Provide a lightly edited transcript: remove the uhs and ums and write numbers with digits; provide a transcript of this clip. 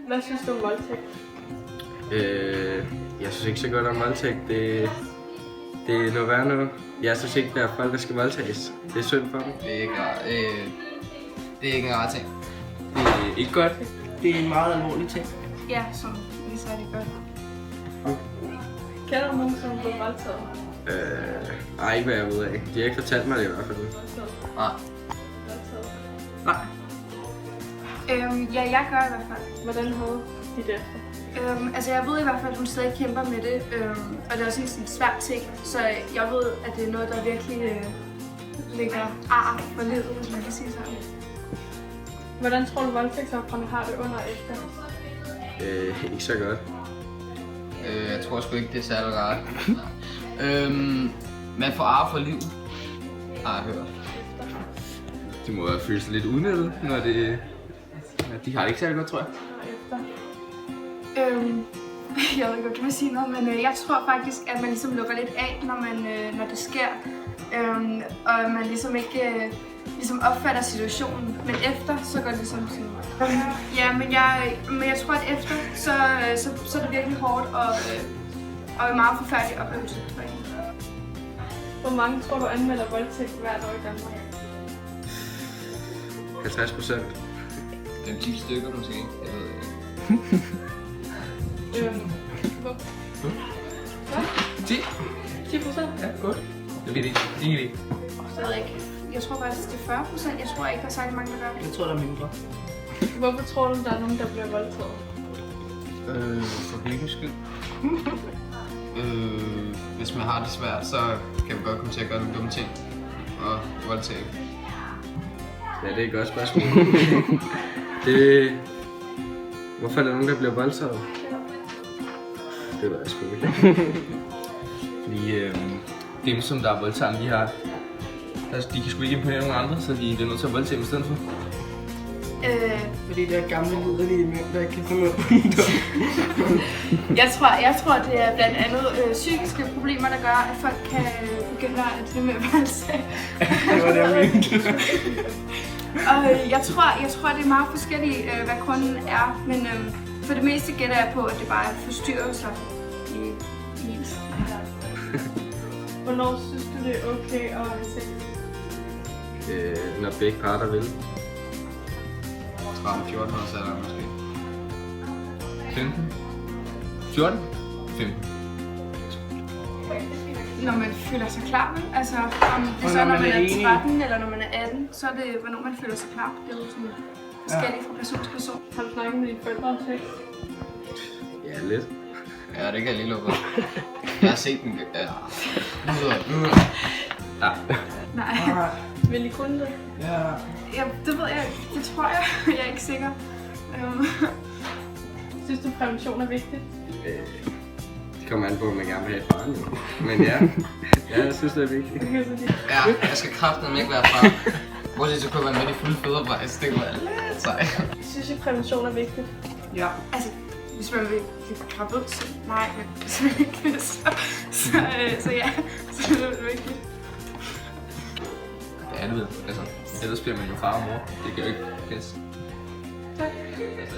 Hvad synes du om voldtægt? Jeg synes ikke så godt om voldtægt. Det er noget værre noget. Jeg synes ikke, der er folk, der skal voldtages. Det er synd for dem. Det er ikke rart. Det er ikke en rar ting. Det er ikke godt. Det er en meget alvorlig ting. Ja, som vi sagde det godt. Kender du nogen, som er blevet voldtaget? Ej, ikke hvad jeg ved af. De har ikke fortalt mig det i hvert fald. Nej. Nej. Ja, jeg gør i hvert fald. Hvordan havde de det efter? Altså jeg ved i hvert fald, at hun stadig kæmper med det, og det er også en svær ting, så jeg ved, at det er noget, der virkelig ligger ar for livet, hvis man kan sige sådan. Hvordan tror du, voldtægtsofrene har det under og efter? Ikke så godt. Jeg tror sgu ikke, det er særlig rart. Man får ar for livet. Har jeg hørt. De må føle sig lidt udnyttet, når det... De har det ikke særlig godt, tror jeg. Jeg ved ikke, hvad man sige noget, men jeg tror faktisk, at man ligesom lukker lidt af, når det sker. Og man ligesom ikke ligesom opfatter situationen. Men efter, så går det ligesom sådan... Ja, men jeg tror, at efter, så er det virkelig hårdt og en meget forfærdelig oplevelse for en. Hvor mange tror du anmelder voldtægt hvert år i Danmark? 50%. Det er 10 stykker måske. Jeg ved ikke. Hvad? 10? 10%? Ja, godt. Det ved ikke. Ingen idé. Jeg ved ikke. Jeg tror faktisk, det er 40%. Jeg tror ikke, der er særlig mange, der gør det. Jeg tror, der er mindre. Hvorfor tror du, der er nogen, der bliver voldtaget? For hyggens skyld. Hvis man har det svært, så kan man godt komme til at gøre nogle dumme ting. Og voldtage. Ja, det er et godt spørgsmål. Hvorfor er der nogen, der bliver voldtaget? Det ved jeg sgu ikke. Fordi dem, som der er voldtaget, de kan sgu ikke imponere nogen andre, så de er nødt til at voldtage dem i stedet for. Fordi der er gamle liderlige mænd, der ikke kan komme ud. Jeg tror, det er blandt andet psykiske problemer, der gør, at folk kan begynde at det med voldtag. Det var det, jeg mente. Og jeg tror, det er meget forskelligt, hvad grunden er, men for det meste gætter jeg på, at det bare er forstyrrelser i ens. Hvornår synes du, det er okay at have sex? Når begge parter vil. 13-14 års alder måske. 15? 14? 15. Når man føler sig klar, vel? Altså, om det er så, når man er 13 eller når man er 18, så er det, hvornår man føler sig klar. Det er jo sådan forskelligt fra person til person. Har du snakket med dine forældre om sex? Ja, lidt. Ja, det kan jeg lige lukke. Jeg har set den. Ja. Ja. Nej. Vil I kunne det? Ja, det ved jeg ikke. Det tror jeg. Jeg er ikke sikker. Synes du, prævention er vigtigt? Det kommer an på, om man gerne vil have et barn. Men ja, jeg synes, det er vigtigt. Ja, jeg skal kraftedeme ikke være far. Bortset så kunne jeg være med i fulde fødderbrejs. Det kunne være lidt sej. Synes I, prævention er vigtigt? Ja. Altså, hvis man vil krappe ud, så nej, men hvis man ikke vil, så ja, så er det vigtigt. Ja, det ved jeg. Altså, ellers bliver man jo far og mor. Det kan jo ikke passe. Tak. Altså.